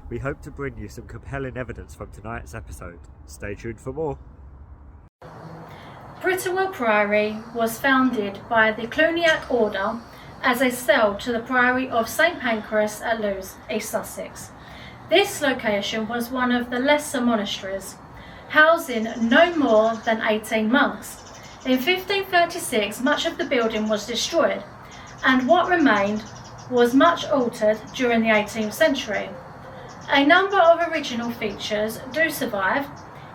We hope to bring you some compelling evidence from tonight's episode. Stay tuned for more. PRITTLEWELL Priory was founded by the Cluniac Order as a cell to the Priory of St Pancras at Lewes, East Sussex. This location was one of the lesser monasteries, housing no more than 18 monks. In 1536, much of the building was destroyed, and what remained was much altered during the 18th century. A number of original features do survive,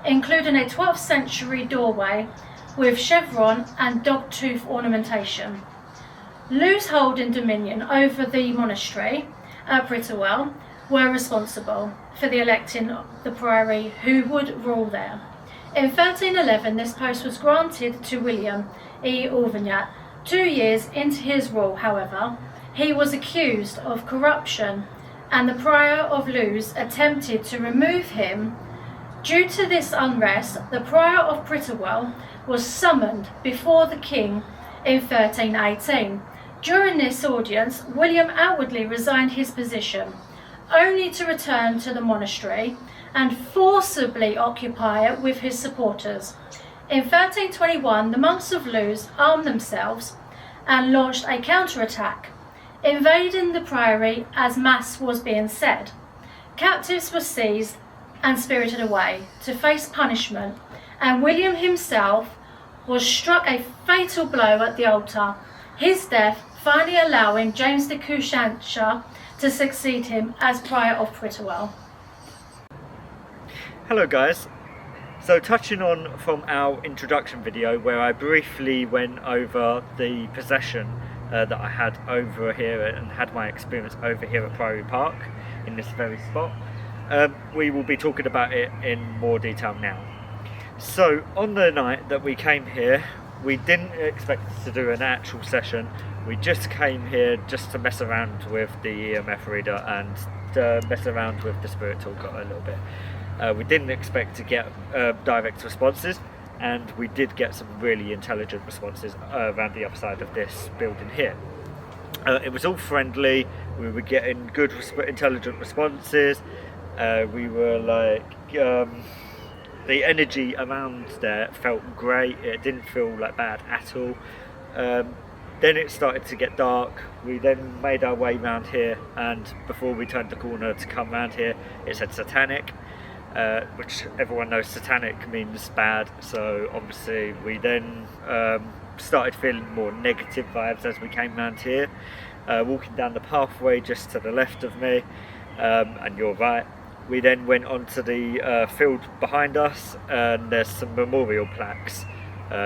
including a 12th century doorway with chevron and dogtooth ornamentation. Lewes holding dominion over the monastery at PRITTLEWELL were responsible for the electing the priory who would rule there. In 1311, this post was granted to William E. Auvergnat. 2 years into his rule, however, he was accused of corruption, and the prior of Lewes attempted to remove him. Due to this unrest, the prior of PRITTLEWELL was summoned before the king in 1318. During this audience, William outwardly resigned his position, only to return to the monastery and forcibly occupy it with his supporters. In 1321, the monks of Lewes armed themselves and launched a counterattack, invading the priory as mass was being said. Captives were seized and spirited away to face punishment, and William himself was struck a fatal blow at the altar, his death finally allowing James de Coushansha to succeed him as prior of PRITTLEWELL. Hello guys. So touching on from our introduction video where I briefly went over the possession that I had over here and had my experience over here at Priory Park in this very spot, we will be talking about it in more detail now. So on the night that we came here, we didn't expect to do an actual session. We just came here just to mess around with the EMF reader and mess around with the spirit talker a little bit. We didn't expect to get direct responses, and we did get some really intelligent responses around the other side of this building here. It was all friendly, we were getting good intelligent responses. We were like, the energy around there felt great, it didn't feel like bad at all. Then it started to get dark. We then made our way around here, and before we turned the corner to come around here, it said satanic, which everyone knows satanic means bad. So obviously we then started feeling more negative vibes as we came around here. Walking down the pathway just to the left of me, and your right, we then went onto the field behind us, and there's some memorial plaques.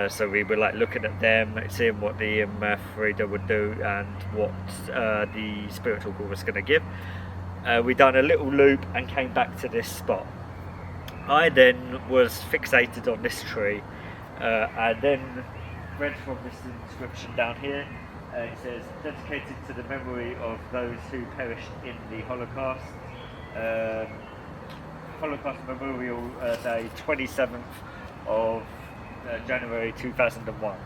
So we were like looking at them, seeing what the EMF reader would do and what the spiritual call was going to give. We done a little loop and came back to this spot. I then was fixated on this tree. I then read from this inscription down here. It says, dedicated to the memory of those who perished in the Holocaust. Holocaust Memorial Day, 27th of January 2001.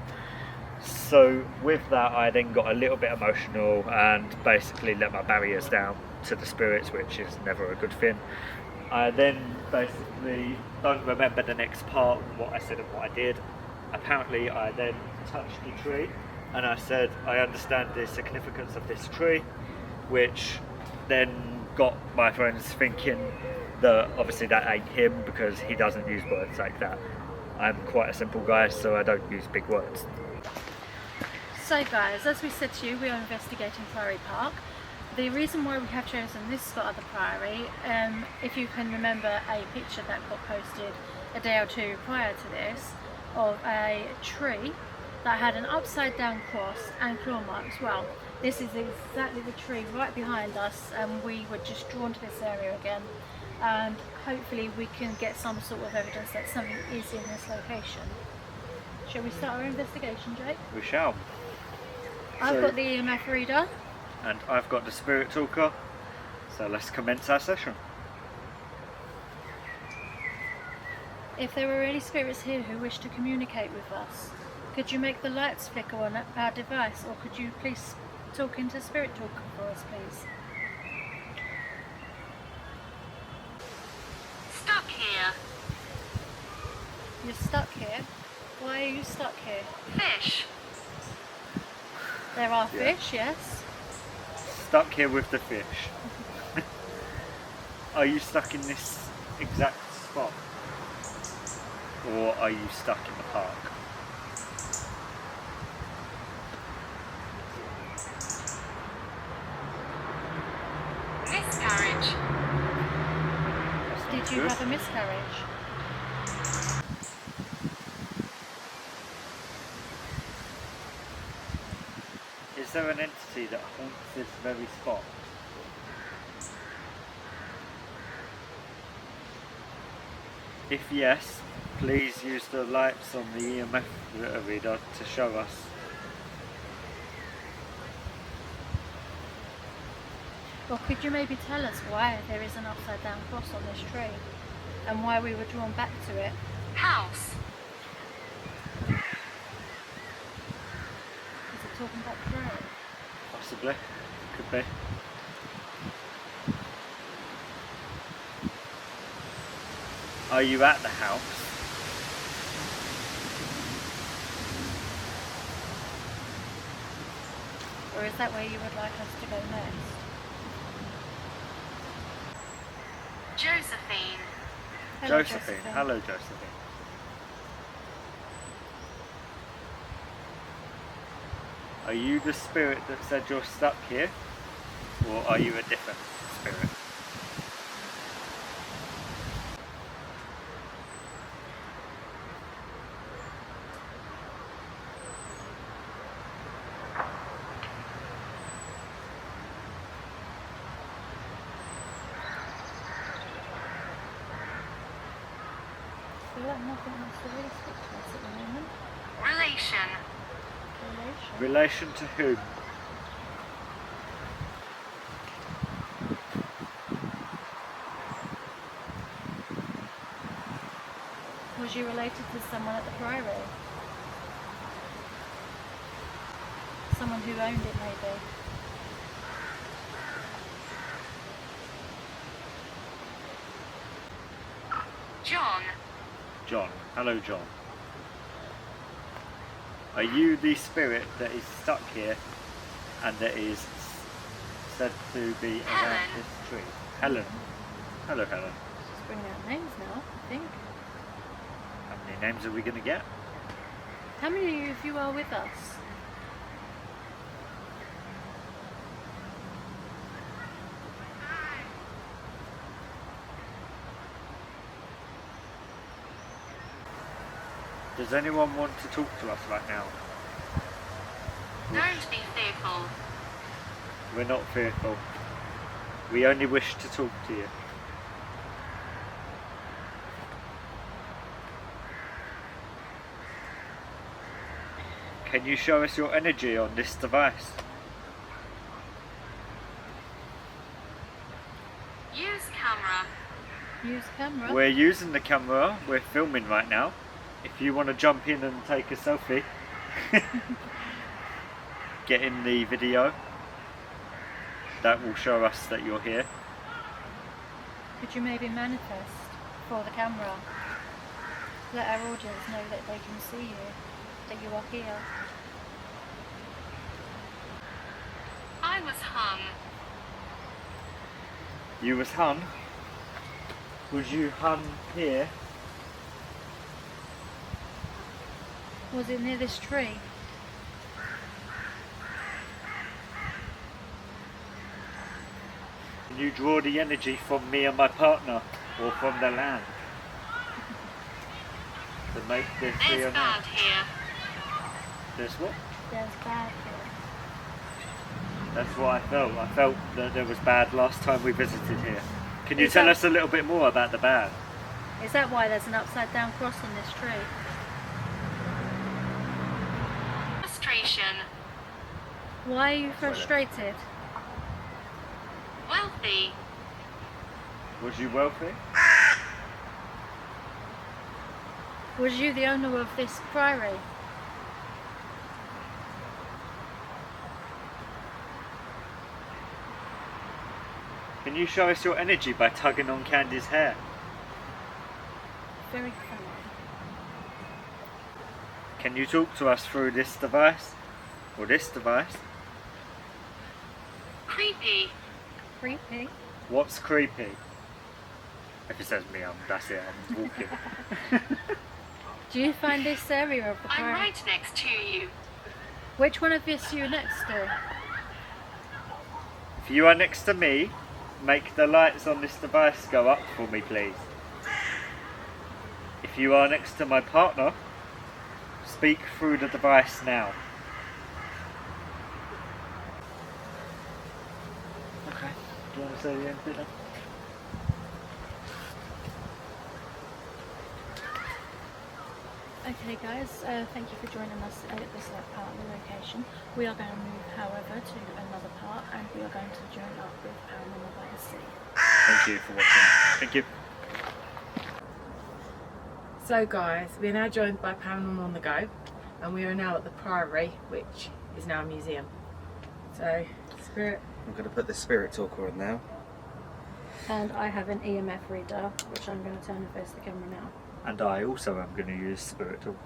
So with that, I then got a little bit emotional and basically let my barriers down to the spirits, which is never a good thing. I then basically don't remember the next part, what I said and what I did. Apparently I then touched the tree and I said, I understand the significance of this tree, which then got my friends thinking that obviously that ain't him, because he doesn't use words like that. I'm quite a simple guy, so I don't use big words. So guys, as we said to you, we are investigating Priory Park. The reason why we have chosen this spot at the Priory, if you can remember a picture that got posted a day or two prior to this, of a tree that had an upside down cross and claw marks. Well, this is exactly the tree right behind us, and we were just drawn to this area again. And hopefully we can get some sort of evidence that something is in this location. Shall we start our investigation, Jake? We shall. I've got the EMF reader. And I've got the spirit talker. So let's commence our session. If there were any spirits here who wish to communicate with us, could you make the lights flicker on our device, or could you please talk into spirit talker for us, please? You're stuck here. Why are you stuck here? Fish. There are Yeah. fish, yes. Stuck here with the fish. Are you stuck in this exact spot? Or are you stuck in the park? Miscarriage. That's not Did you good. have a miscarriage? Is there an entity that haunts this very spot? If yes, please use the lights on the EMF reader to show us. Well, could you maybe tell us why there is an upside down cross on this tree and why we were drawn back to it? House. Is it talking about the prairie? Possibly. Could be. Are you at the house? Or is that where you would like us to go next? Josephine. Hello, Josephine. Hello, Josephine. Are you the spirit that said you're stuck here? Or are you a different spirit? I feel like nothing wants to really speak to us at the moment. Relation. Relation. Relation to whom? Was you related to someone at the Priory? Someone who owned it, maybe? John. John. Hello, John. Are you the spirit that is stuck here and that is said to be around Helen. this tree? Helen. Hello, Helen. Just bringing out names now, I think. How many names are we going to get? How many of you are with us? Does anyone want to talk to us right now? Don't be fearful. We're not fearful. We only wish to talk to you. Can you show us your energy on this device? Use camera. Use camera. We're using the camera, we're filming right now. If you want to jump in and take a selfie, get in the video. That will show us that you're here. Could you maybe manifest for the camera? Let our audience know that they can see you, that you are here. I was hung. You was hung. Was you hung here? Was it near this tree? Can you draw the energy from me and my partner, or from the land, to make this There's real bad now? here. There's what? There's bad here. That's what I felt. I felt that there was bad last time we visited here. Can you Is tell that- us a little bit more about the bad? Is that why there's an upside down cross on this tree? Frustration. Why are you frustrated? Wealthy. Was you wealthy? Was you the owner of this priory? Can you show us your energy by tugging on Candy's hair? Very funny. Can you talk to us through this device? Or this device? Creepy. Creepy. What's creepy? If it says me, that's it, I'm walking. Do you find this area of the I'm priory? right next to you. Which one of us are you next to? If you are next to me, make the lights on this device go up for me, please. If you are next to my partner, speak through the device now. Okay. Do you want to say anything then? Okay guys, thank you for joining us at this part of the location. We are going to move, however, to another part, and we are going to join up with Paranormal by the Sea. Thank you for watching. Thank you. So guys, we are now joined by Paranormal on the Go, and we are now at the Priory, which is now a museum. So, Spirit. I'm going to put the spirit talker on now. And I have an EMF reader, which I'm going to turn and face the camera now. And I also am going to use Spirit Talker.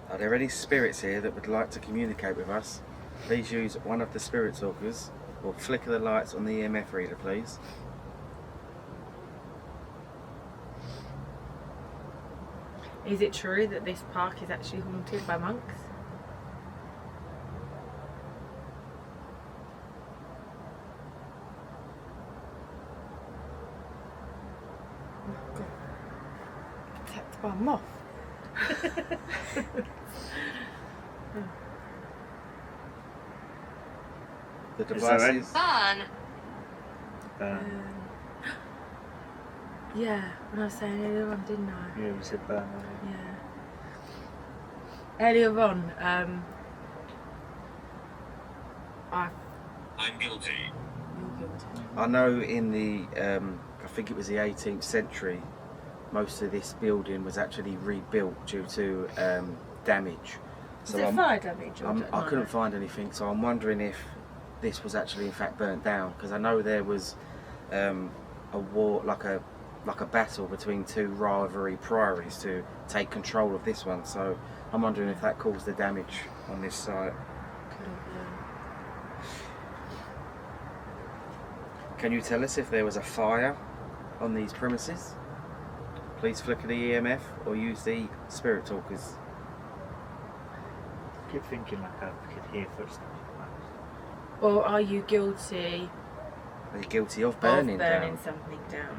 Are there any spirits here that would like to communicate with us? Please use one of the spirit talkers or flicker the lights on the EMF reader, please. Is it true that this park is actually haunted by monks? Oh God. Attacked by a moth. The Is there any- devices. Burn. Yeah, when I was saying earlier on, didn't I? Yeah, we said burn. Yeah. Earlier on, I'm guilty. You're guilty. I know in the, I think it was the 18th century, most of this building was actually rebuilt due to damage. Is it fire damage? Or I couldn't find anything, so I'm wondering if this was actually in fact burnt down, because I know there was a war, like a battle between two rivalry priories to take control of this one. So I'm wondering if that caused the damage on this site. Could have, yeah. Can you tell us if there was a fire on these premises? Please flicker the EMF or use the spirit talkers. I keep thinking like I could hear footsteps. Or are you guilty Are you guilty of burning, of burning down? something down?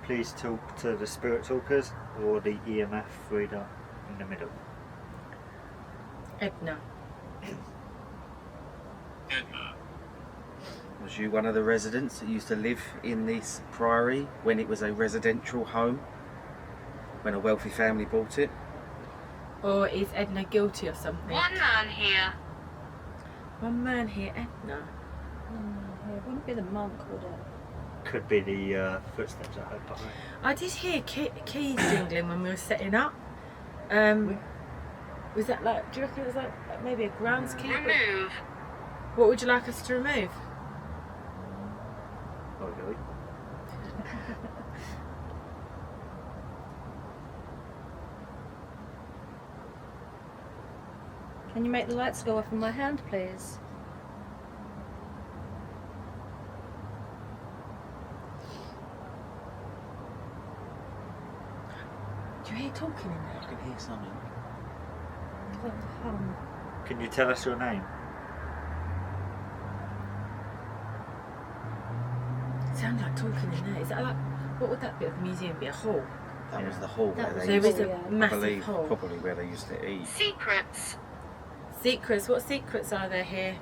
Please talk to the Spirit Talkers or the EMF reader in the middle. Edna. Edna. Was you one of the residents that used to live in this priory when it was a residential home? When a wealthy family bought it? Or is Edna guilty of something? One man here. One man here, Edna. It wouldn't be the monk, would it? Could be the footsteps I heard behind. I did hear keys jingling when we were setting up. Was that like, do you reckon it was like maybe a groundskeeper? Remove. What would you like us to remove? Oh, really? Can you make the lights go off in my hand, please? Do you hear talking in there? I can hear something. Can you tell us your name? It sounds like talking in there. Is that like, what would that be of the museum be? A hall? That was Yeah. the hall That where was they There used is to, a yeah. I massive believe, hall. probably where they used to eat. Secrets. Secrets? What secrets are there here?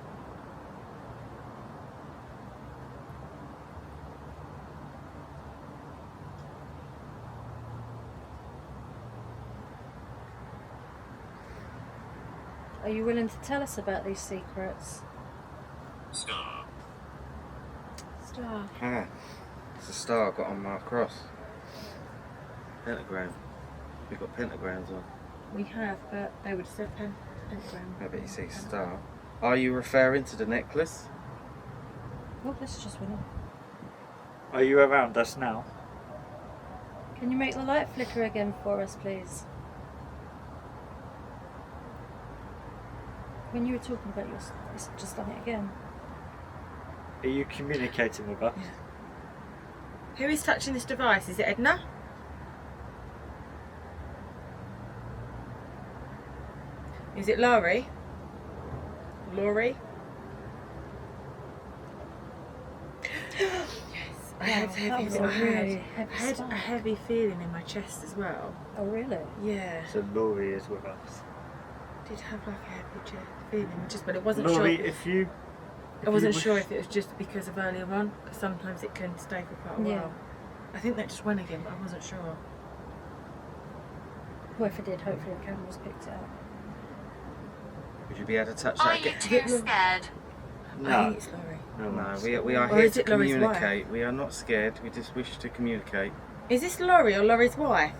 Are you willing to tell us about these secrets? Star. Star. Ah, it's a star I've got on my cross. Pentagram. We've got pentagrams on. We have, but they would have said pentagram. I bet you see a star. Are you referring to the necklace? Oh, this just went off. Are you around us now? Can you make the light flicker again for us, please? When you were talking about it's just done it again. Are you communicating with us? Who is touching this device? Is it Edna? Is it Laurie? Laurie? Yes. I had Wow, heavy, that was a really heavy I had spike. a heavy feeling in my chest as well. Oh, really? Yeah. So Laurie is with us. Did have like a heavy feeling, but it wasn't Laurie, sure. if you... I wasn't sure if it was just because of earlier on, because sometimes it can stay for quite a Yeah. while. I think that just went again, but I wasn't sure. Well, if it did, hopefully the cameras picked it up. Would you be able to touch Are that you again? too scared? I No. think it's Laurie. No, No, we are Or here is to it Laurie's wife? communicate. We are not scared. We just wish to communicate. Is this Laurie or Laurie's wife?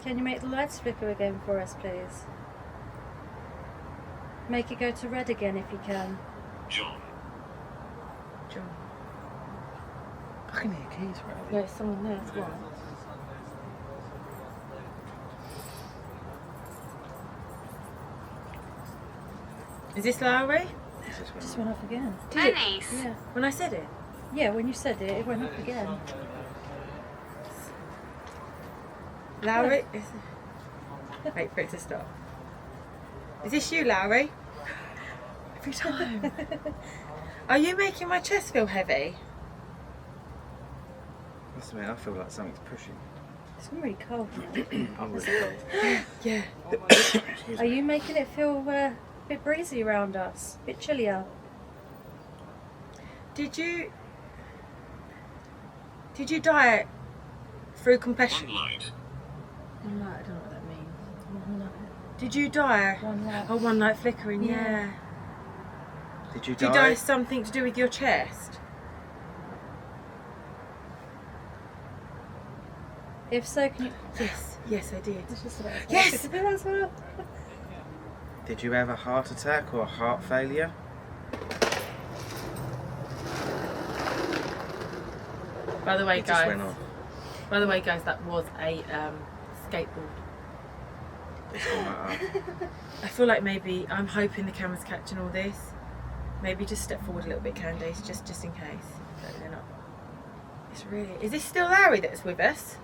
Can you make the lights flicker again for us, please? Make it go to red again if you can. John. John. I can hear keys rattling. No, it's someone there as well. Is this Laurie? This is when Just went off again. Did it? Denise. Yeah. When I said it? Yeah, when you said it, it went up again. Laurie? Wait for it to stop. Is this you, Laurie? Every time. Are you making my chest feel heavy? Must admit, I feel like something's pushing. It's really cold now. I'm really cold. Yeah. Excuse Are me. you making it feel a bit breezy around us? A bit chillier? Did you die through compassion? One light. One light, I don't know what that means. One light. Did you die? One light. Oh, one light flickering, Yeah. yeah. Did you Did you die something to do with your chest? If so, can you... Yes, yes I did. It's just about Yes! As well. Did you have a heart attack or a heart failure? By the way, It just guys. went off. By the way, guys, that was a skateboard. It's gone right up. I feel like maybe I'm hoping the camera's catching all this. Maybe just step forward a little bit, Candice, just in case. But they're not. It's really. Is this still Larry that's with us?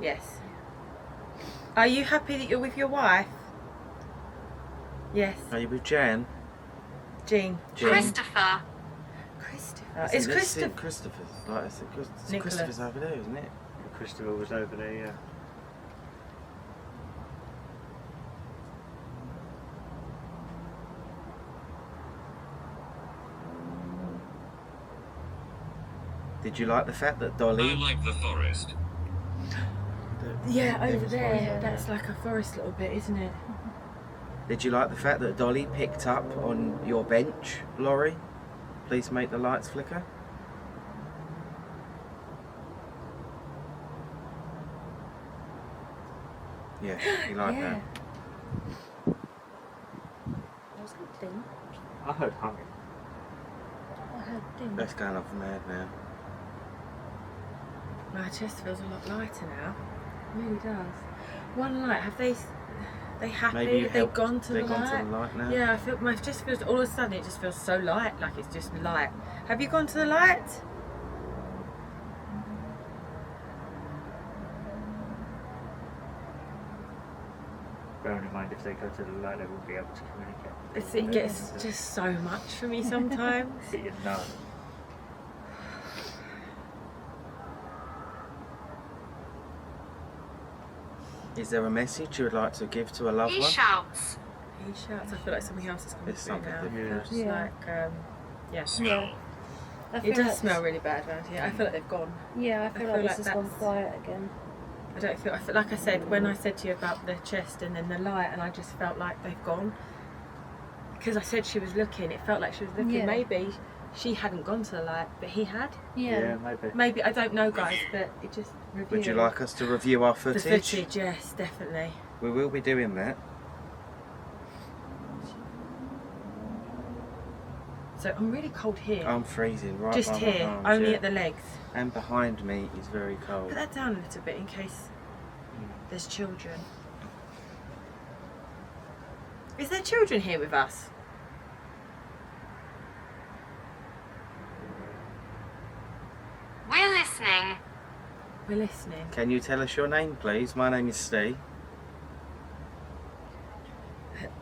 Yes. Are you happy that you're with your wife? Yes. Are you with Jan? Jean. Jean. Christopher. Christopher. It's Let's see Christopher. Christopher's. Like, it's Nicholas. Christopher's over there, isn't it? Christopher was over there, yeah. Did you like the fact that I Dolly... like the forest. Yeah, over was there. forest. That's like a forest little bit, isn't it? Did you like the fact that Dolly picked up on your bench, Laurie? Please make the lights flicker. Yeah, you like Yeah. that. That was a ding. I heard humming. I heard ding. That's going off mad now. My chest feels a lot lighter now. It really does. One light. Have they happy? Maybe you Have they helped. gone to the They've gone light? to the light now. Yeah, I feel my chest feels all of a sudden it just feels so light, like it's just light. Have you gone to the light? Bearing in mind, if they go to the light, they won't be able to communicate. It gets just so much for me sometimes. Hit your nose. Is there a message you would like to give to a loved He one? shouts. He shouts. I feel like something else is coming It's through something now. different. It's Yeah. like, yeah. Smell. I It feel does like smell really bad around here. I feel like they've gone. Yeah, I feel like this has gone that's- quiet again. I feel like I said when I said to you about the chest and then the light, and I just felt like they've gone. because I said she was looking, it felt like she was looking. Yeah. Maybe she hadn't gone to the light, but he had. Yeah. maybe. Maybe, I don't know, guys, but it just revealed. Would you like us to review our the footage? footage? Yes, definitely. We will be doing that. So I'm really cold here. I'm freezing right just by here, my arms, only yeah. at the legs. And behind me is very cold. Put that down a little bit in case there's children. Is there children here with us? We're listening. We're listening. Can you tell us your name, please? My name is Steve.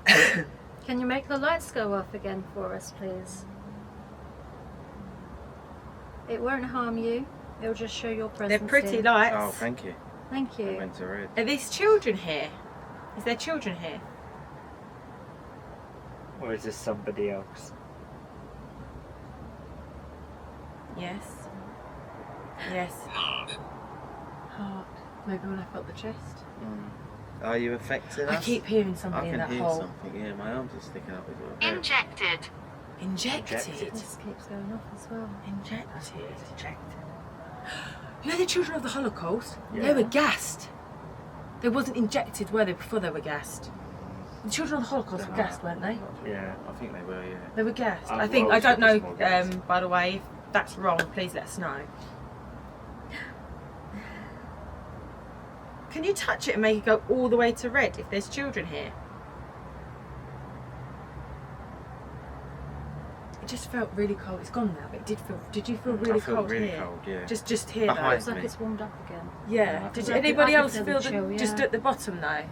Can you make the lights go off again for us, please? It won't harm you. It'll just show your presence. They're pretty here. lights. Oh, thank you. Thank I you. went to red. Are these children here? Is there children here? Or is this somebody else? Yes. Yes. Heart. Heart. Maybe when I felt the chest. Are you affected? I keep hearing I somebody in can that hear hole. something. Yeah, my arms are sticking up as well. Injected. Injected. Injected. This keeps going off as well. Injected. You know the children of the Holocaust? They Yeah. were gassed. They wasn't injected, were they, before they were gassed? The children of the Holocaust were gassed, weren't they? Yeah. I think they were, yeah. They were gassed. Oh, I think, well, I don't it's know, more gas. by the way, if that's wrong, please let us know. Can you touch it and make it go all the way to red if there's children here? It just felt really cold. It's gone now, but it did you feel really I feel cold really here? cold, yeah. Just here Behind though? It's like me. it's warmed up again. Yeah. I Did can- anybody I can else feel feel the chill, just yeah. at the bottom though?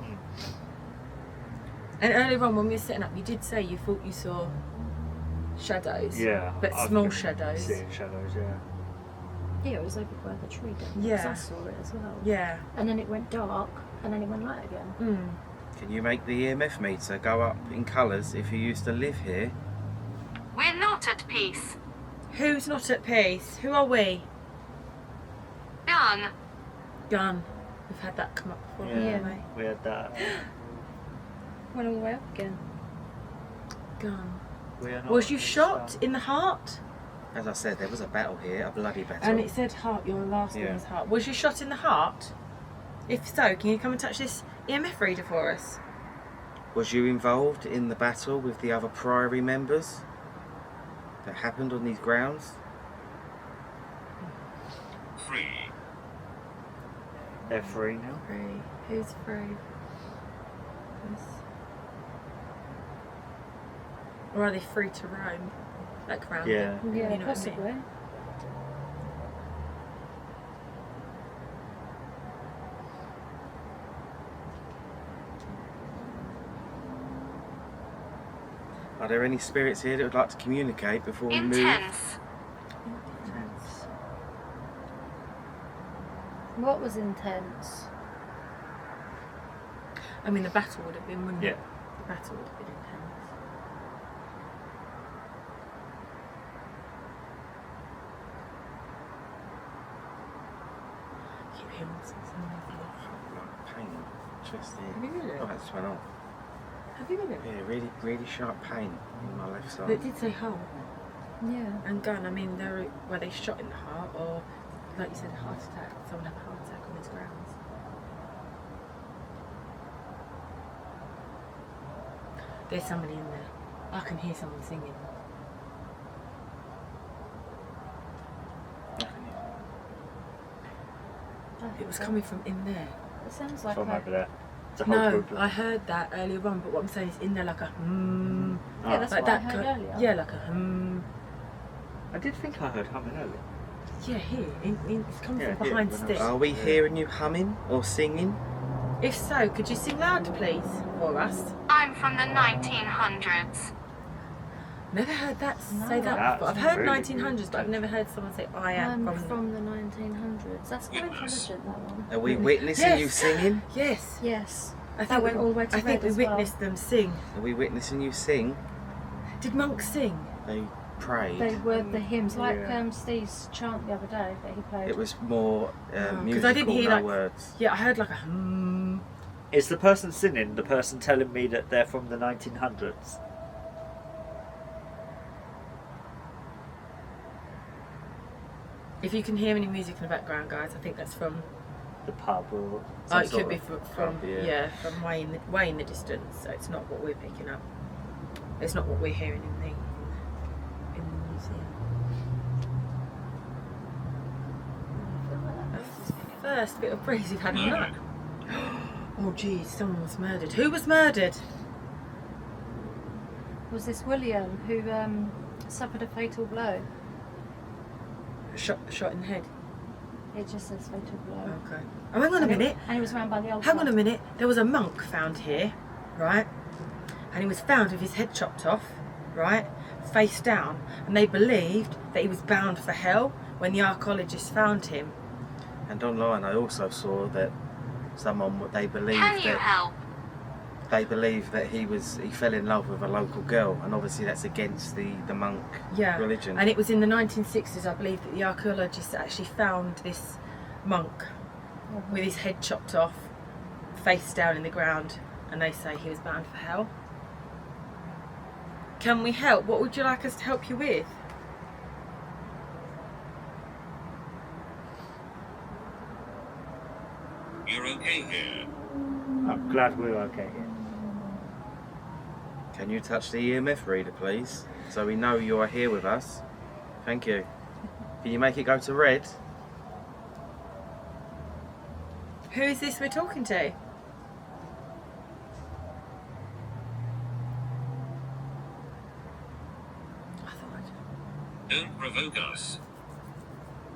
And earlier on when we were setting up, you did say you thought you saw shadows. Yeah. But I've small been shadows. Seeing shadows, yeah. Yeah, it was over by the tree down Yeah. because I saw it as well. Yeah. And then it went dark, and then it went light again. Mm. Can you make the EMF meter go up in colours if you used to live here? We're not at peace. Who's not at peace? Who are we? Done. Gun. We've had that come up before, Yeah. haven't we? We had that. Went all the way up again. Gun. We are not Was you at shot peace, in the heart? As I said, there was a battle here, a bloody battle. And it said heart, your last one Yeah. was heart. Was you shot in the heart? If so, can you come and touch this EMF reader for us? Was you involved in the battle with the other Priory members that happened on these grounds? Free. They're free now. Free. Who's free? Or are they free to roam? Like round Yeah. them? Yeah, You know what I mean? possibly. Are there any spirits here that would like to communicate before we move? Intense. Intense. What was intense? I mean, the battle would have been, wouldn't Yeah. it? The battle would have been intense. I keep hearing something. Like pain, chest Have here. you really? Oh, that just went off. Have you really? Yeah, really sharp pain in my left But side. it did say heart Yeah. and gun. I mean, were they shot in the heart or, like you said, a heart attack? Someone had a heart attack on these grounds. There's somebody in there. I can hear someone singing. It was coming from in there. It sounds like From I... over there. It's a whole No, group of- I heard that earlier on, but what I'm saying is in there like a Yeah, that's like what I that. heard earlier. Yeah, like a I did think I heard humming earlier. Yeah, here. It's coming Yeah, from here, behind when I Stick. was- Are we hearing you humming or singing? If so, could you sing loud, please, for us? I'm from the 1900s. Never heard that No. say that That's before. I've heard really 1900s, but I've never heard someone say I am I'm from. from the 1900s. That's quite Witness. intelligent, that one. Are we witnessing Yes. you singing? Yes, Yes. I That went all the way to I think red we as well. witnessed them sing. Are we witnessing you sing? Did monks sing? They prayed. They were the hymns, like Yeah. Steve's chant the other day that he played. It was more 'cause musical, I didn't hear no like- words. Yeah, I heard like a Is the person singing the person telling me that they're from the 1900s? If you can hear any music in the background, guys, I think that's from. The pub or Oh, it some could be sort from pub, yeah. from way in the distance. So it's not what we're picking up. It's not what we're hearing in the museum. That's the first bit of breeze we've had in a night. Oh, geez, someone was murdered. Who was murdered? Was this William who suffered a fatal blow? Shot in the head. It just says fatal blow. Okay. Oh, hang on a minute. And it was around by the old Hang on a one. minute. There was a monk found here, right? And he was found with his head chopped off, right? Face down. And they believed that he was bound for hell when the archaeologists found him. And online, I also saw that they believe Can you that help? they believe that he fell in love with a local girl, and obviously that's against the monk religion. And it was in the 1960s, I believe, that the archaeologists actually found this monk with his head chopped off, face down in the ground, and they say he was bound for hell. Can we help? What would you like us to help you with? You're okay here. I'm glad we're okay here. Can you touch the EMF reader, please? So we know you are here with us. Thank you. Can you make it go to red? Who is this we're talking to? I thought Don't provoke us.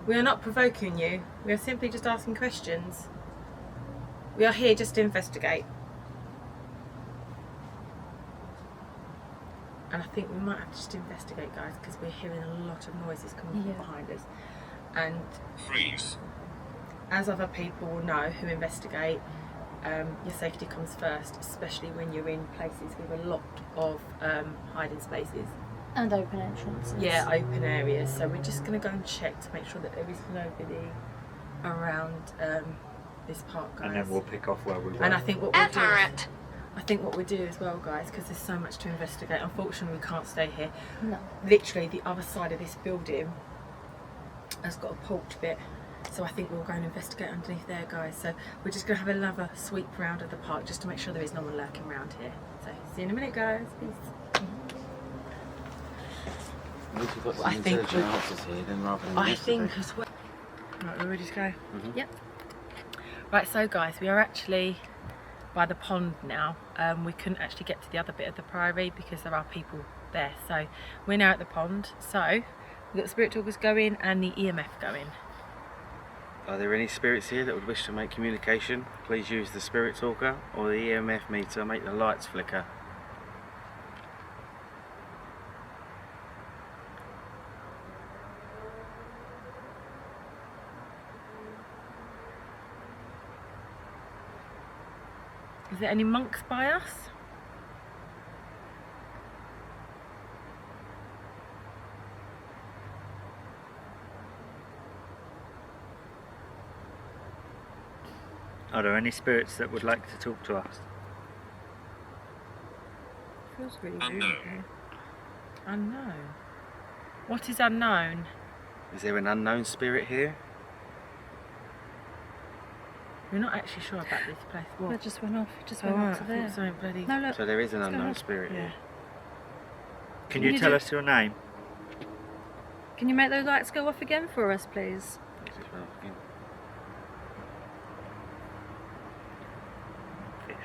we are not provoking you. We are simply just asking questions. We are here just to investigate. And I think we might have to just investigate, guys, because we're hearing a lot of noises coming from behind us. And Freeze. as other people will know who investigate, your safety comes first, especially when you're in places with a lot of hiding spaces. And open entrances. Yeah, open areas. So we're just going to go and check to make sure that there is nobody around this park, guys. And then we'll pick off where we were. And I think what we'll do, Everett. as well, guys, because there's so much to investigate. Unfortunately, we can't stay here. No. Literally, the other side of this building has got a porch bit, so I think we'll go and investigate underneath there, guys. So we're just going to have another sweep round of the park just to make sure there is no one lurking around here. So see you in a minute, guys. Peace. At least we've got some I think intelligent we- answers here, then rather than I investigate. think as well. Right, we're ready to go. Yep. Right, so guys, we are actually by the pond now. We couldn't actually get to the other bit of the priory because there are people there. So we're now at the pond. So we've got the spirit talkers going and the EMF going. Are there any spirits here that would wish to make communication? Please use the spirit talker or the EMF meter, make the lights flicker. Is there any monks by us? Are there any spirits that would like to talk to us? Feels really Unknown. Unknown. What is unknown? Is there an unknown spirit here? We're not actually sure about this place. It What? just went off. It just Oh, went right, up to I there. thought something bloody. No, look. So there is an Let's go unknown ahead. spirit Yeah. here. Can Can you you tell do- us your name? Can you make those lights go off again for us, please? This is well again. Fish.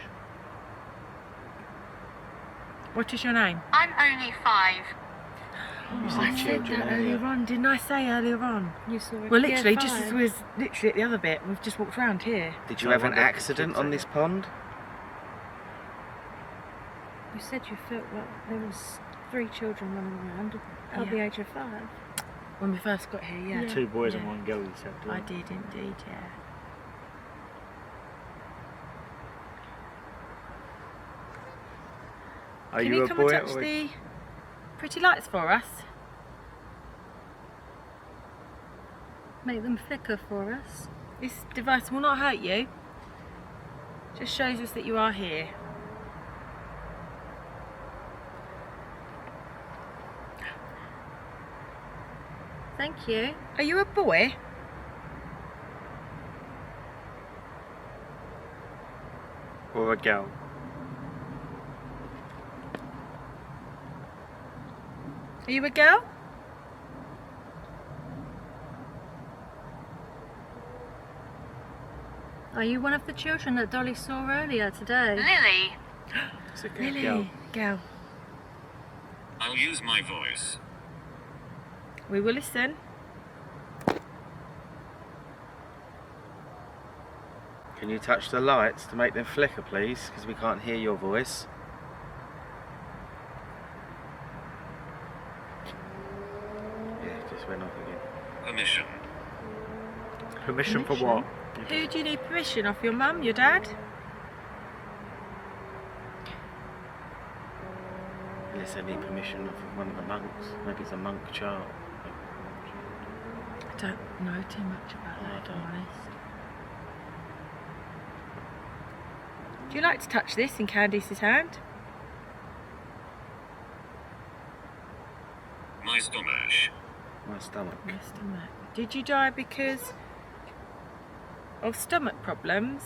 What is your name? I'm only 5. Oh, said I said children that earlier. earlier on, didn't I say earlier on? You saw it. Well, literally, Yeah, just as we was literally at the other bit, we've just walked around here. Did you I have an wonder if the accident kids on are this here. pond? You said you felt like there was 3 children running around at Yeah. the age of 5. When we first got here, yeah. 2 boys and Yeah. 1 girl, you said. didn't I you? did indeed, yeah. Are Can you you a come boy and touch or the pretty lights for us? Make them flicker for us. This device will not hurt you. Just shows us that you are here. Thank you. Are you a boy? Or a girl. Are you a girl? Are you one of the children that Dolly saw earlier today? Lily. It's a girl. Lily. Girl. Girl. I'll use my voice. We will listen. Can you touch the lights to make them flicker, please? Because we can't hear your voice. Yeah, it just went off again. Permission. Permission for what? Who do you need permission off? Your mum? Your dad? Unless they need permission off one of the monks. Maybe it's a monk child. I don't know too much about that, if I'm honest. Do you like to touch this in Candice's hand? My stomach. My stomach. My stomach. Did you die because of stomach problems?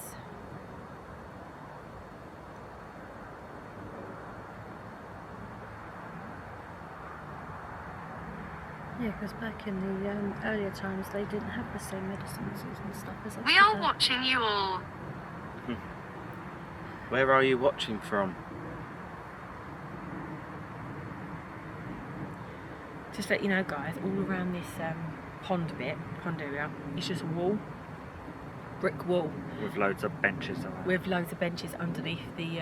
Yeah, because back in the earlier times they didn't have the same medicines and stuff as us We are today. watching you all. Where are you watching from? Just to let you know, guys, all around this pond area, it's just a wall, brick wall, With loads of benches around. with loads of benches underneath the,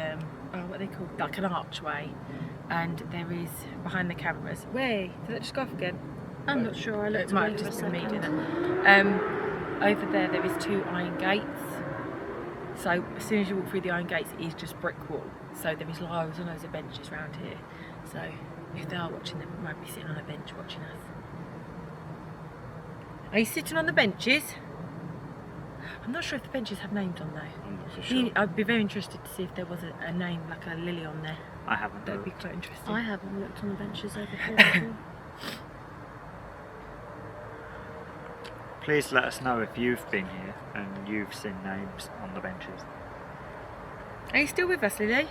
what are they called? Like an archway. And there is, behind the cameras, did that just go off again? I'm not sure. I looked It might away have just for a been me doing second. that. Over there is 2 iron gates. So as soon as you walk through the iron gates, it is just brick wall. So there is loads and loads of benches around here. So if they are watching, they might be sitting on a bench watching us. Are you sitting on the benches? I'm not sure if the benches have names on though. I'm not so sure. I'd be very interested to see if there was a name, like a lily on there. I haven't That would be looked. quite interesting. I haven't looked on the benches over here before. Please let us know if you've been here and you've seen names on the benches. Are you still with us, Lily?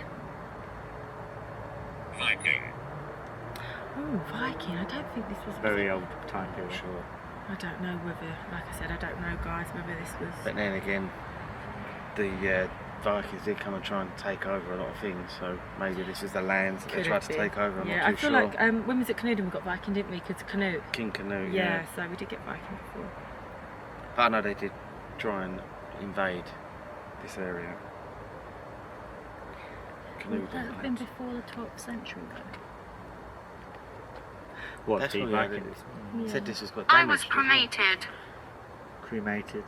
Viking. Oh, Viking. I don't think this was Very old time period. Sure. I don't know whether, like I said, I don't know, guys, whether this was. But then again, the Vikings did come and try and take over a lot of things, so maybe this is the lands that they Could tried have to been. take over. I'm Yeah, not I too feel sure. like when was it Canute we got Viking, didn't we? Because Canute. King Canute, Yeah, yeah. so we did get Viking before. But I know they did try and invade this area. Canute Would that did have been that. before the 12th century though? What, That's the what I Vikings? Yeah. Said this was got I damaged. was as well. cremated. Cremated.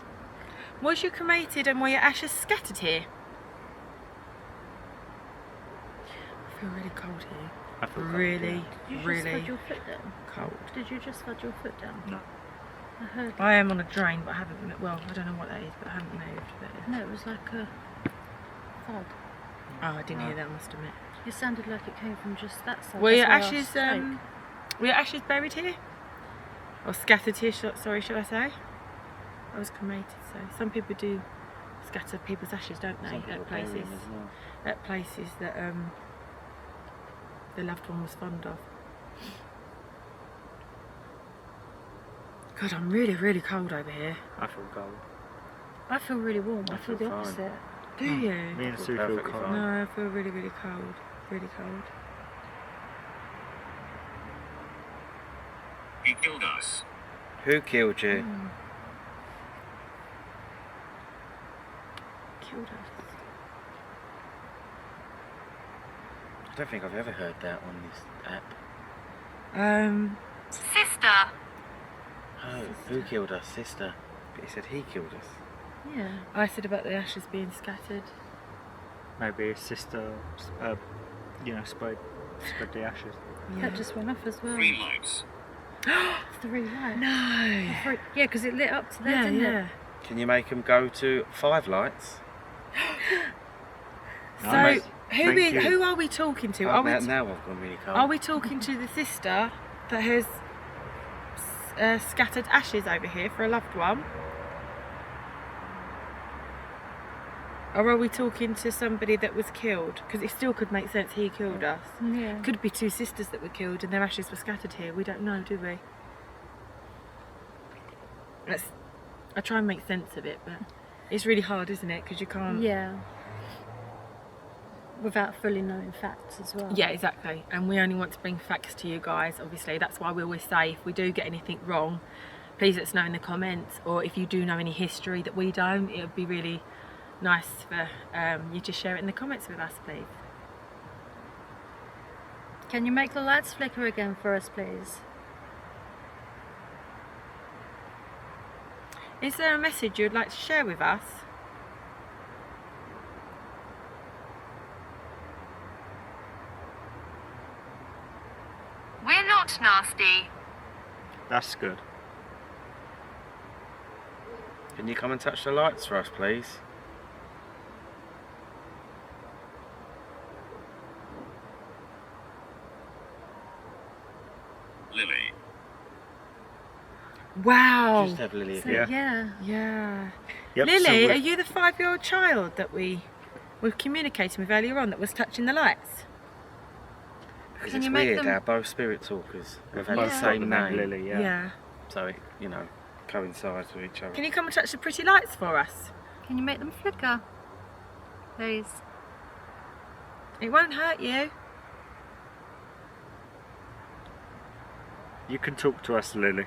Was you cremated and were your ashes scattered here? I feel really cold here. I feel cold, Really, Did you just really fud your foot down? cold. Did you just fud your foot down? No. I heard. I am on a drain, but I haven't. Well, I don't know what that is, but I haven't moved. But No, it was like a thud. oh, I didn't hear that. I must admit. It sounded like it came from just that side. Were your That's why I ashes spoke. were your ashes buried here? Or scattered here, sorry, should I say? I was cremated, so some people do scatter people's ashes, don't they? Some people At bury places. them as well. At places that the loved one was fond of. God, I'm really, really cold over here. I feel cold. I feel really warm. I feel the feel fine. opposite. Do you? Me and feel Sue feel perfectly cold. fine. No, I feel really, really cold. Really cold. He killed us. Who killed you? Mm. Killed us. I don't think I've ever heard that on this app. Sister. Oh, who killed us? Sister. But he said he killed us. Yeah. I said about the ashes being scattered. Maybe his sister, spread the ashes. That just went off as well. 3 lights. 3 lights. No. Yeah, because it lit up to there, Yeah, didn't yeah. it? Can you make him go to 5 lights? So Nice. Thank you. who are we talking to? Oh, Are we now I've gone really cold. are we talking to the sister that has scattered ashes over here for a loved one? Or are we talking to somebody that was killed? Because it still could make sense he killed us. Yeah. Could be two sisters that were killed and their ashes were scattered here. We don't know, do we? I try and make sense of it, but it's really hard, isn't it? Because you can't... Yeah. Without fully knowing facts as well. Yeah, exactly. And we only want to bring facts to you guys, obviously. That's why we always say if we do get anything wrong, please let us know in the comments. Or if you do know any history that we don't, it would be really nice for you to share it in the comments with us, please. Can you make the lights flicker again for us, please? Is there a message you'd like to share with us? We're not nasty. That's good. Can you come and touch the lights for us, please? Lily. Wow. Just have Lily So, here. yeah. Yeah. Yep, so Lily, we've- are you the 5-year-old child that we were communicating with earlier on that was touching the lights? Because Can it's you make weird them- how both spirit talkers have had Yeah. the same name. Lily, yeah. So it, you know, coincides with each other. Can you come and touch the pretty lights for us? Can you make them flicker? Please. It won't hurt you. You can talk to us, Lily.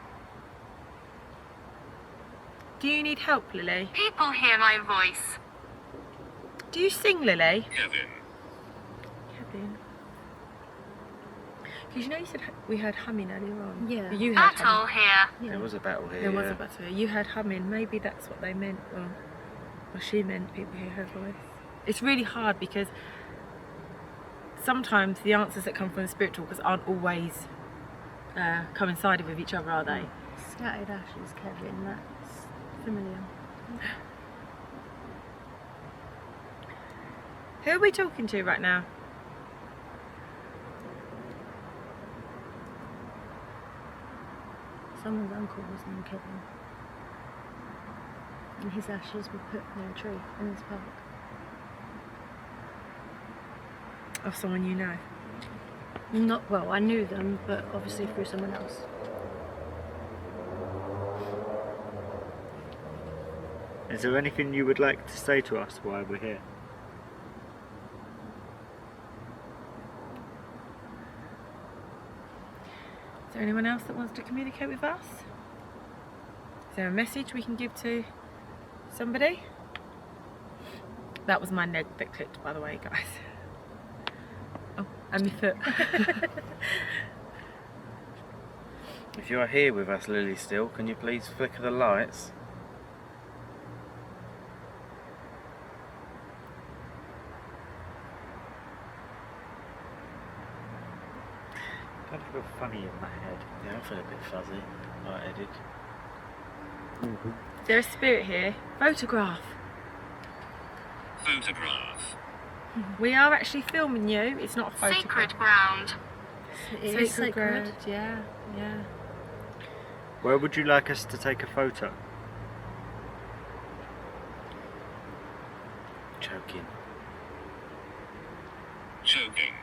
Do you need help, Lily? People hear my voice. Do you sing, Lily? Kevin. Kevin. Because you know you said we heard humming earlier on. Yeah. You heard Battle humming. here. There was a battle here. There was yeah. a battle. You heard humming. Maybe that's what they meant. Or she meant people hear her voice. It's really hard because sometimes the answers that come from the spirit talkers aren't always coincided with each other, are they? Scattered ashes, Kevin. That's familiar. Who are we talking to right now? Someone's uncle was named Kevin. And his ashes were put near a tree in this park. Of someone you know. Not well, I knew them, but obviously through someone else. Is there anything you would like to say to us while we're here? Is there anyone else that wants to communicate with us? Is there a message we can give to somebody? That was my leg that clicked, by the way, guys. Oh, and my foot. If you are here with us, Lily, still, can you please flicker the lights? I kind of feel funny in my head. Yeah, I feel a bit fuzzy, light-headed. Is there a spirit here? Photograph. Photograph. We are actually filming you. It's not a photograph. Sacred ground. It is sacred. ground. Yeah, yeah. Where would you like us to take a photo? Choking. Choking.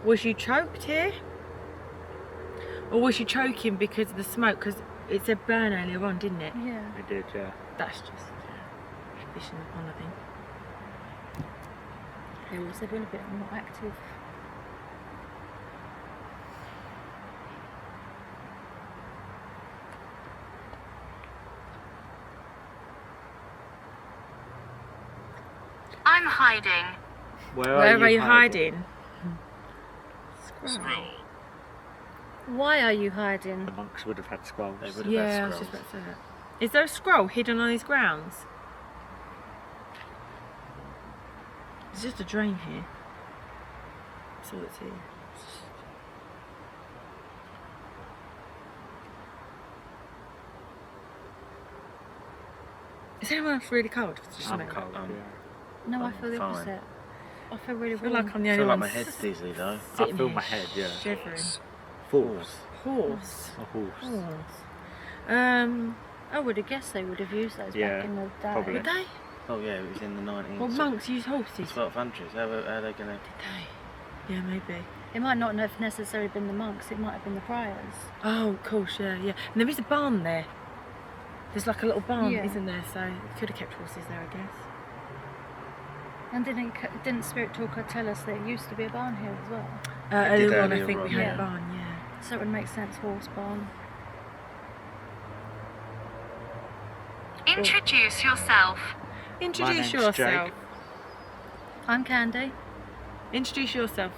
Was you choked here? Or was you choking because of the smoke? Because it said burn earlier on, didn't it? Yeah. I did, yeah. That's just vision upon, I think. They was a bit more active. I'm hiding. Where Where are you hiding? Scroll. Why are you hiding? The monks would have had scrolls. They would have Yeah, I had was just scrolls. about to say that. Is there a scroll hidden on these grounds? It's just a drain here. That's all it's here. Is anyone else really cold? It's just I'm me. cold, Um, yeah. No, I I'm feel the fine. opposite. I feel really I feel warm. like I'm the I only feel like one my head's dizzy though. sitting I feel here my head, yeah. shivering. False. horse. A horse. I would have guessed they would have used those Yeah, back in the day. probably. Would they? Oh yeah, it was in the 19th. Well, monks use horses. 1200s. How are they gonna? Did they? Yeah, maybe. It might not have necessarily been the monks, it might have been the friars. Oh, of course, yeah. And there is a barn there. There's like a little barn, Yeah. isn't there? So you could have kept horses there, I guess. And didn't Spirit Talker tell us there used to be a barn here as well? It did Earlier on, I earlier think on, we had yeah. a barn, yeah. So it would make sense, horse barn. Introduce yourself. Introduce name's yourself. Jake. I'm Candy. Introduce yourself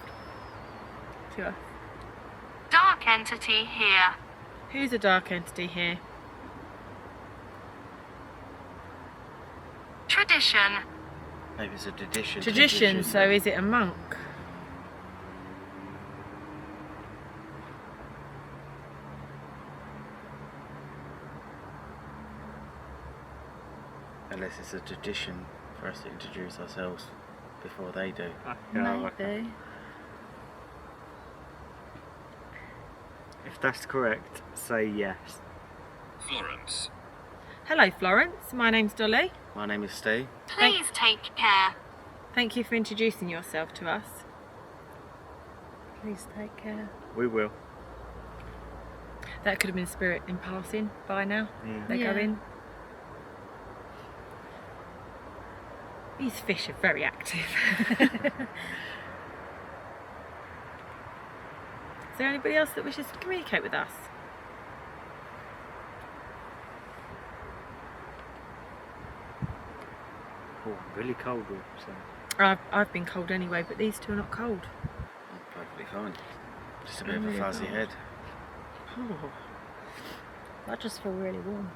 to us. Dark entity here. Who's a dark entity here? Tradition. Maybe it's a tradition. Tradition, so is it a monk? Unless it's a tradition for us to introduce ourselves before they do. Yeah, I reckon. Maybe. If that's correct, say yes. Florence. Hello, Florence. My name's Dolly. My name is Steve. Please take care. Thank you for introducing yourself to us. Please take care. We will. That could have been Spirit in passing by now. Yeah. They're Yeah. going. These fish are very active. Is there anybody else that wishes to communicate with us? Oh, really cold. So. I've been cold anyway, but these two are not cold. I'm perfectly fine. Just a bit of a Really fuzzy cold. head. Oh. I just feel really warm.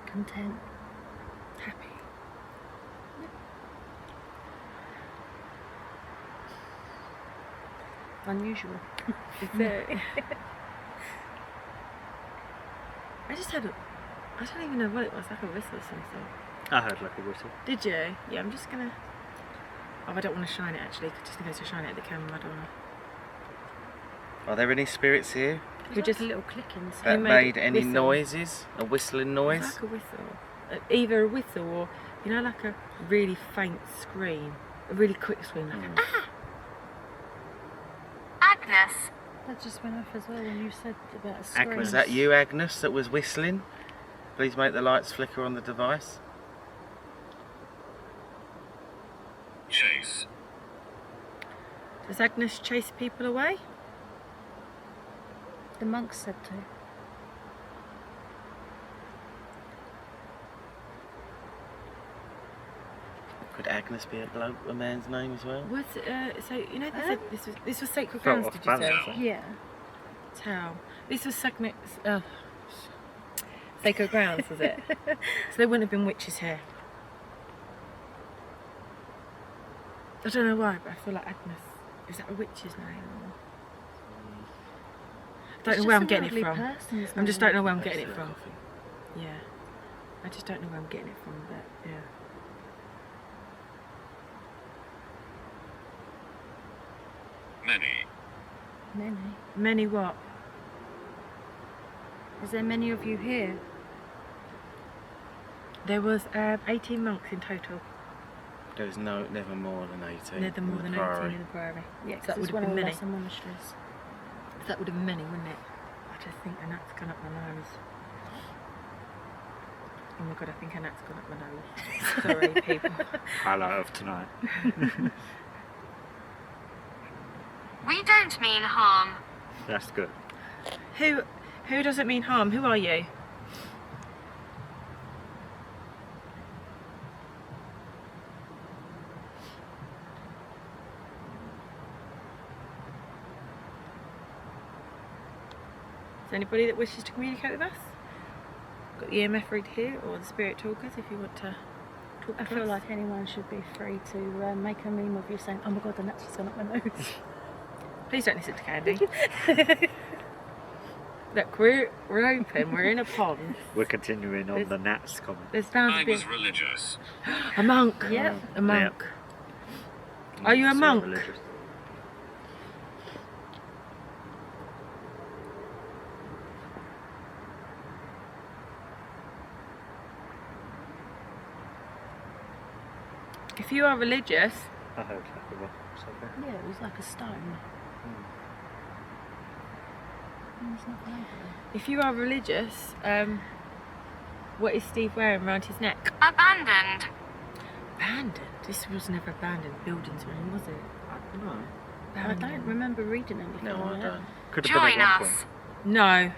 Content. Happy. Unusual. Is it? I just had I don't even know what it was, like a whistle or something. I heard like a whistle. Did you? Yeah, I'm just gonna... Oh, I don't want to shine it actually, just in case I shine it at the camera, I don't want Are there any spirits here Who just- just a little clicking sound. that made made it any whistle? noises? A whistling to... noise? Like a whistle. Either a whistle or, you know, like a really faint scream. A really quick scream, like Hmm. Agnes. That just went off as well when you said about a scream. Was that you, Agnes, that was whistling? Please make the lights flicker on the device. Chase. Does Agnes chase people away? The monk said to. Could Agnes be a man's name as well? Was so you know they said this was sacred Felt grounds? off Did you say? balance. Yeah. Tau. This was sacred grounds, was it? So there wouldn't have been witches here. I don't know why, but I feel like Agnes. Is that a witch's name? Or... I don't know where I'm getting it from. I just don't know where I'm getting it from. Yeah. I just don't know where I'm getting it from, but yeah. Many. Many. Many what? Is there many of you here? There was 18 monks in total. There was never more than 18. Never more than 18 in the priory. Yeah, So that would it's have one been of the many. lesser monasteries. That would have been many, wouldn't it? I just think a gnat's gone up my nose. Oh my god, I think a gnat's gone up my nose. Sorry, people. Highlight of tonight. We don't mean harm. That's good. Who doesn't mean harm? Who are you? Is there anybody that wishes to communicate with us? Got the EMF read here, or the spirit talkers if you want to talk I to feel us. like anyone should be free to make a meme of you saying, "Oh my god, the gnat's just gone up my nose." Please don't listen to Candy. Look, we're open, we're in a pond. We're continuing on There's- the Nats comment. There's bound I to be was religious. a monk. Yep. A monk. Are you a So monk? religious. If you are religious, I heard like a rock or something. Yeah, it was like a stone. There's nothing over there. if you are religious, what is Steve wearing around his neck? Abandoned. Abandoned? This was never abandoned buildings or anything, was it? No. I don't remember reading anything No, on I it. don't. Could have been Join at one us. point. No,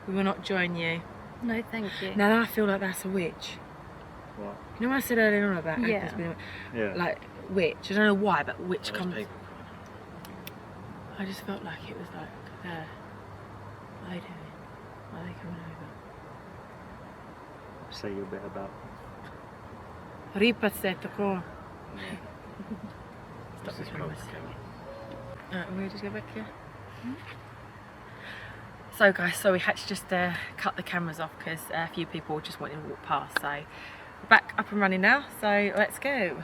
we will not join you. No, thank you. Now I feel like that's a witch. What? You know what I said earlier on about Yeah. Apple's being Yeah. like witch? I don't know why, but witch Those comes. people. I just felt like it was like there. What are they doing? Why are they coming over? Say your bit about. Ripazzetto. This is close. We ready to go back here? So guys, so we had to just cut the cameras off because a few people just wanted to walk past. So we're back up and running now, so let's go.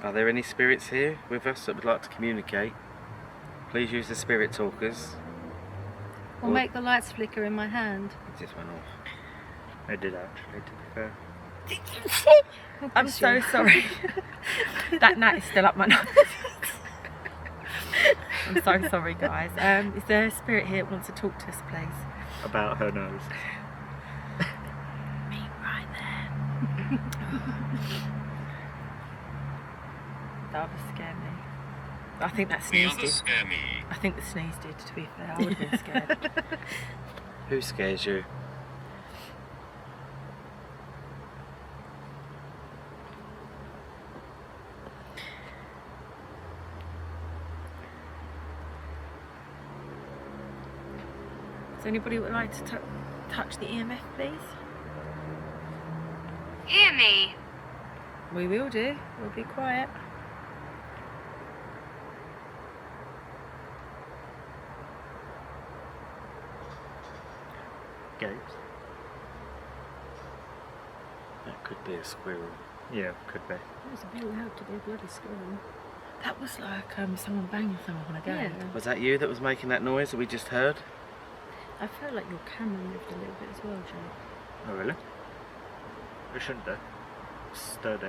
Are there any spirits here with us that would like to communicate? Please use the spirit talkers. Or make the lights flicker in my hand. It just went off. I did actually, to be fair. I'm so sorry. That gnat is still up my nose. I'm so sorry guys. Is there a spirit here that wants to talk to us, please? About her nose. Me right there. That would scare me. I think that The sneeze others did. scare me. I think the sneeze did, to be fair. I would have been scared. Who scares you? Does anybody would like to touch the EMF, please? Hear me. We will do. We'll be quiet. Gapes. That could be a squirrel. Yeah, could be. It was a bit loud to be a bloody squirrel. That was like someone banging someone on a gate. Yeah. Was that you that was making that noise that we just heard? I felt like your camera moved a little bit as well, Joe. Oh, really? It shouldn't do. It's sturdy.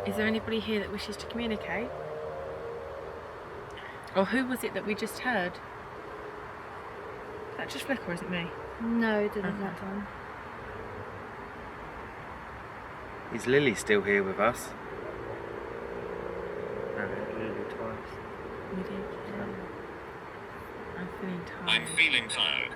Is there anybody here that wishes to communicate? Or who was it that we just heard? Is that just Flicker or is it me? No, it didn't Okay. that time. Is Lily still here with us? No, Lily twice. We did. I'm feeling tired. I'm feeling tired.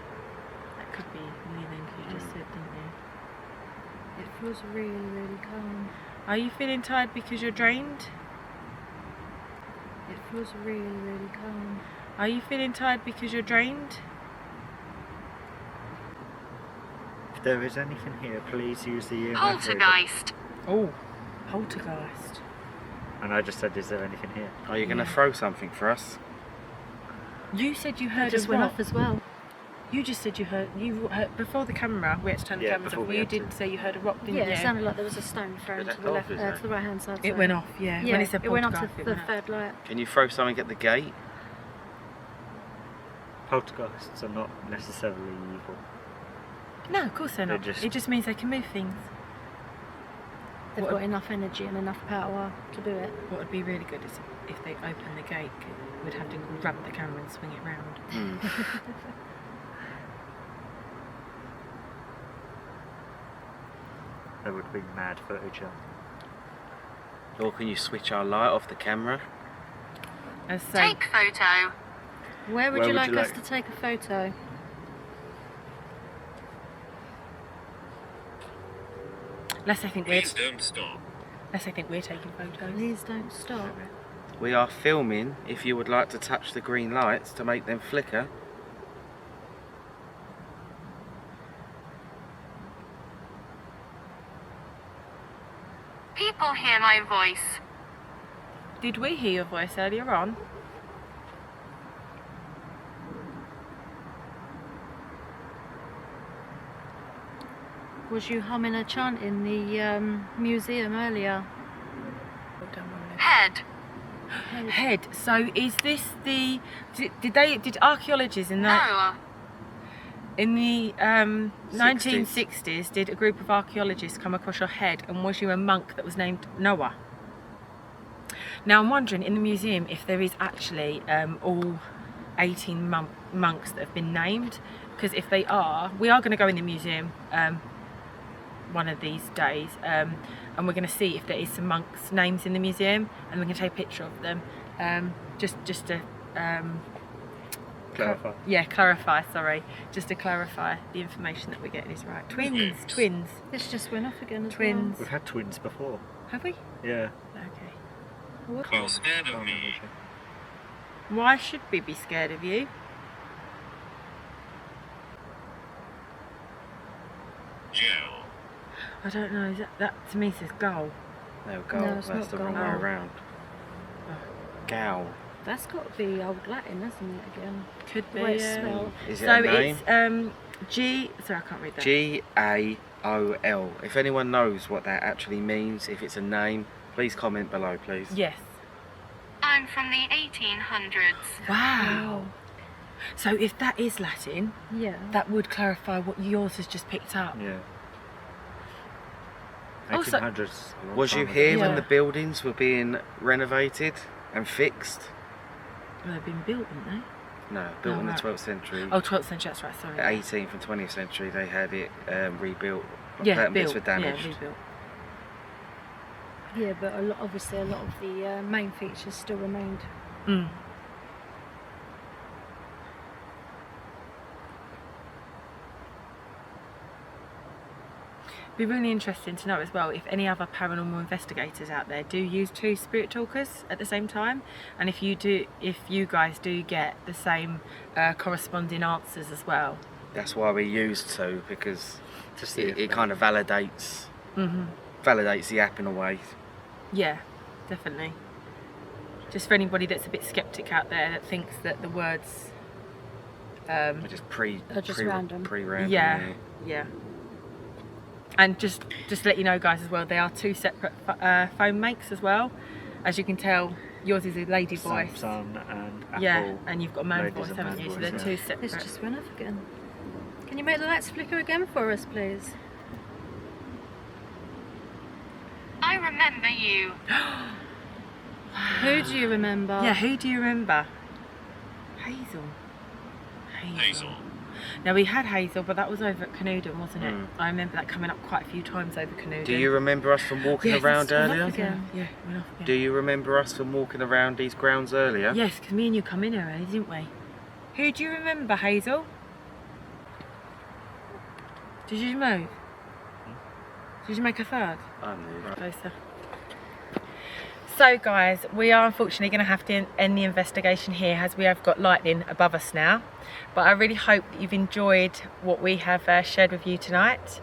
That could be me then, because you just said, didn't you? It feels really, really calm. Are you feeling tired because you're drained? It feels really, really calm. Are you feeling tired because you're drained? If there is anything here, please use the EMF reader. Poltergeist. Oh, poltergeist. And I just said, is there anything here? Are you going to Yeah. throw something for us? You said you It heard just a went what? off as well. You just said you heard before the camera. We had to turn the Yeah, cameras before off. we You had to. did say you heard a rock, didn't Yeah, you? it sounded like there was a stone thrown Did to that the go left, off, is it? to the right hand side. It sorry. went off, yeah. Yeah, When it said it went off to poltergeist, it the went off. third light. Can you throw something at the gate? Poltergeists are not necessarily evil. No, of course they're They're not. just- It just means they can move things. They've What- got enough energy and enough power to do it. What would be really good is if they open the gate, we'd have to grab the camera and swing it round. There would be mad footage of. Or can you switch our light off the camera? And so, Take photo. Where would Where you would like you us like- to take a photo? let's say think we're Please don't stop. taking photos. Please don't stop. We are filming if you would like to touch the green lights to make them flicker. People hear my voice. Did we hear your voice earlier on? Was you humming a chant in the museum earlier? Or down one left? Head. Head. So is this the? Did archaeologists in No. in the 1960s did a group of archaeologists come across your head, and was you a monk that was named Noah? Now I'm wondering in the museum if there is actually all 18 monks that have been named, because if they are, we are going to go in the museum one of these days, and we're going to see if there is some monks' names in the museum, and we're going to take a picture of them, just to Clarify. clarify. Sorry, just to clarify the information that we're getting is right. Twins. This just went off again as Twins. We've had twins before. Have we? Yeah. Okay. You're scared of me. Why should we be scared of you? Gel. I don't know. Is that to me says goal. No, goal. No, it's That's not the wrong goal. way around. Gal. That's got to be Old Latin, hasn't it? Again, Could the be. way it's Yeah. spelled. Is it So a name? it's G. Sorry, I can't read that. GAOL. If anyone knows what that actually means, if it's a name, please comment below, please. Yes. I'm from the 1800s. Wow. So if that is Latin, Yeah. that would clarify what yours has just picked up. Yeah. Also- 1800s. a long Was you time here ago. when Yeah. the buildings were being renovated and fixed? Well, they've been built, haven't they? No, built Oh, in the right. 12th century. Oh, 12th century, that's right, sorry. 18th and 20th century, they had it rebuilt. Yeah, Certain bits built. were damaged. Yeah, rebuilt. Yeah, but obviously a lot of the main features still remained. Mm. Be really interesting to know as well if any other paranormal investigators out there do use two spirit talkers at the same time, and if you guys do get the same corresponding answers as well. That's why we used to, because To see it if kind of validates Mm-hmm. validates the app in a way. Yeah, definitely. Just for anybody that's a bit skeptic out there that thinks that the words, They're just They're just random. Pre-random. yeah. And just to let you know, guys, as well, they are two separate phone makes as well. As you can tell, yours is a lady voice. Samsung and Apple. Yeah, and you've got a man ladies voice, and haven't man you? So voice, they're yeah. two This separate. just went off again. Can you make the lights flicker again for us, please? I remember you. Who do you remember? Yeah, who do you remember? Hazel. Hazel. Now we had Hazel, but that was over at Canoodan, wasn't it? Mm. I remember that coming up quite a few times over Canoodan. Do you remember us from walking Yes, around it's gone earlier? off again. Yeah, went off again. Do you remember us from walking around these grounds earlier? Yes, because me and you come in early, didn't we? Who do you remember, Hazel? Did you move? Did you make a third? I knew. Closer. So guys, we are unfortunately going to have to end the investigation here as we have got lightning above us now. But I really hope that you've enjoyed what we have shared with you tonight.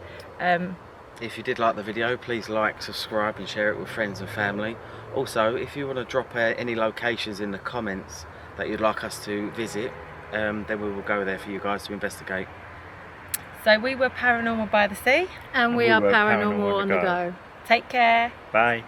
If you did like the video, please like, subscribe and share it with friends and family. Also, if you want to drop any locations in the comments that you'd like us to visit, then we will go there for you guys to investigate. So we were Paranormal by the Sea. And we we are were paranormal on the go. Take care. Bye.